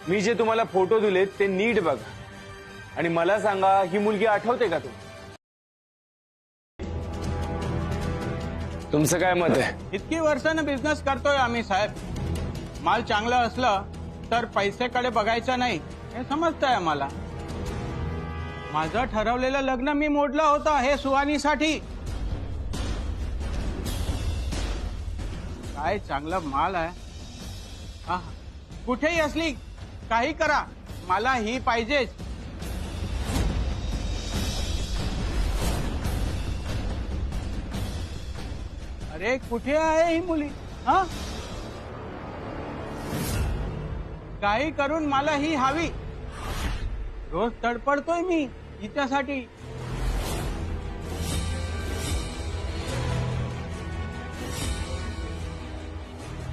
मी जे तुम्हाला फोटो दिले ते नीट बघा आणि मला सांगा, ही मुलगी आठवते का तुम्हाला? तुमचं काय मत आहे? इतकी वर्षानं बिझनेस करतोय आम्ही साहेब. माल चांगला असला तर पैसेकडे बघायचं नाही हे समजतंय आम्हाला. माझं ठरवलेलं लग्न मी मोडलं होतं हे सुहानीसाठी. काय चांगला माल आहे. आहा. कुठेही असली काही करा, मला ही पाहिजेच. अरे कुठे आहे ही मुली? हा, काही करून मला ही हवी. रोज तडपडतोय मी हिच्यासाठी.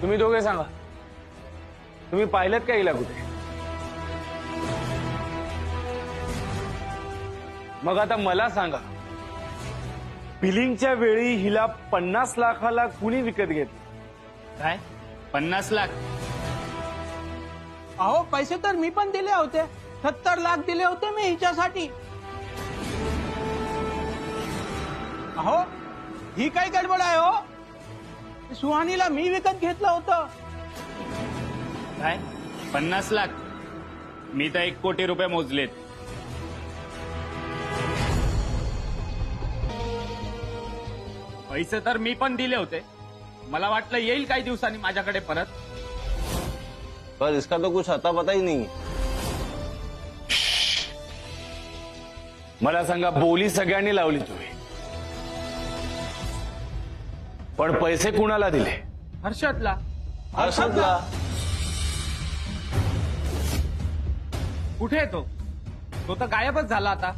तुम्ही दोघे सांगा, तुम्ही पाहिलं का हिला कुठे? मग आता मला सांगा, बिलिंगच्या वेळी हिला 50 लाखाला कुणी विकत घेतलं? काय 50 लाख? अहो पैसे तर मी पण दिले होते. 70 लाख दिले होते मी हिच्यासाठी. अहो ही काय गडबड आहे हो? सुहानीला मी विकत घेतलं होतं. काय 50 लाख? मी तर 1 कोटी रुपये मोजलेत. पैसे तर मी पण दिले होते. मला वाटलं येईल काही दिवसांनी माझ्याकडे परत. पर इसका तो कुछ अता पता ही नहीं. मला सांगा, बोली सगळ्यांनी लावली तुम्ही, पण पैसे कुणाला दिले? हर्षदला. हर्षदला. कुठे आहे तो? तो तर गायबच झाला आता.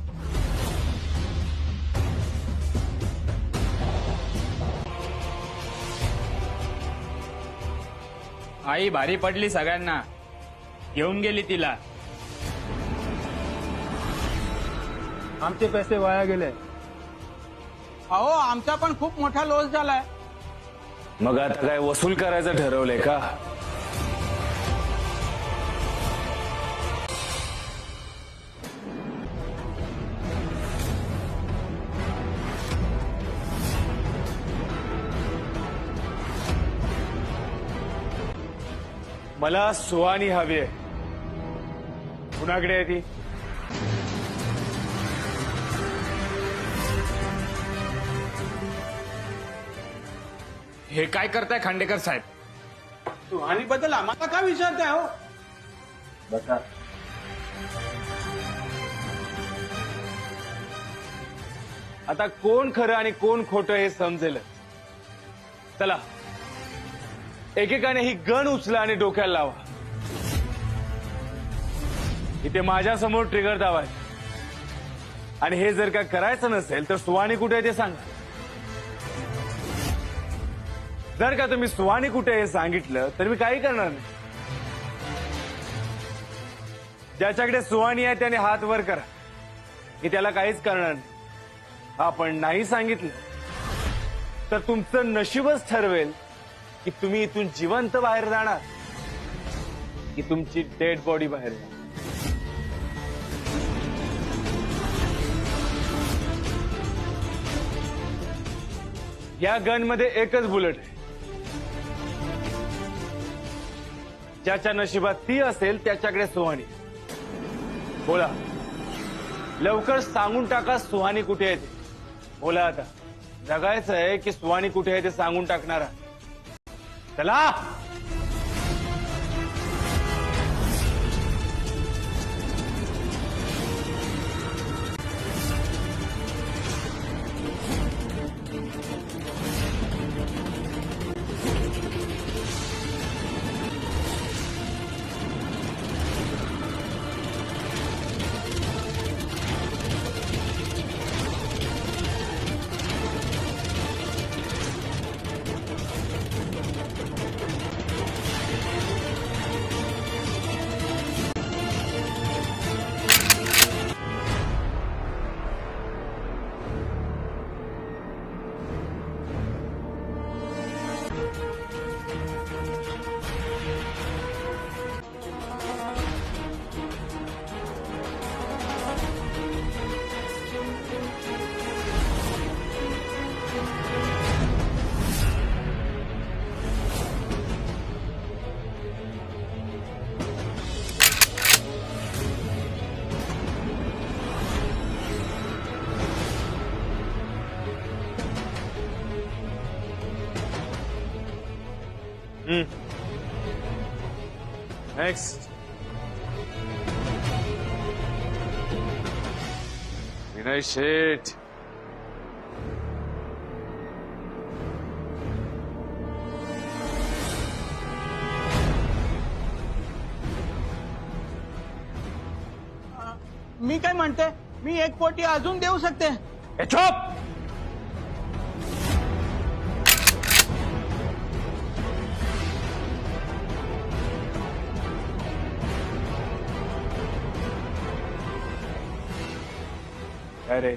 आई भारी पडली सगळ्यांना. घेऊन गेली तिला. आमचे पैसे वाया गेले. अहो आमचा पण खूप मोठा लॉस झालाय. मग आता काय वसूल करायचं ठरवलंय का? मला सुहानी हवी आहे. कुणाकडे आहे ती? हे काय करताय खांडेकर साहेब? सुहानी बद्दल आम्हाला का विचारताय हो? बसा. आता कोण खरं आणि कोण खोटं हे समजेल. चला, एकेकाने ही गन उचला आणि डोक्याला लावा. इथे माझ्या समोर ट्रिगर दाबाय. आणि हे जर का करायचं नसेल तर सुहानी कुठे आहे ते सांगा. जर का तुम्ही सुहानी कुठे हे सांगितलं तर मी काही करणार नाही. ज्याच्याकडे सुहानी आहे त्याने हात वर करा. मी त्याला काहीच करणार नाही. आपण नाही सांगितलं तर तुमचं नशीबच ठरवेल की तुम्ही इथून जिवंत बाहेर जाणार की तुमची डेड बॉडी बाहेर जाणार. या गन मध्ये एकच बुलेट आहे. ज्याच्या नशिबात ती असेल त्याच्याकडे सुहानी. बोला, लवकर सांगून टाका सुहानी कुठे आहे ते. बोला आता. जगायचं आहे की सुहानी कुठे आहे ते सांगून टाकणारा. चला. नेक्स्ट विनय शेठ. मी काय म्हणते, मी 1 कोटी अजून देऊ शकते. ए, चुप. काय रे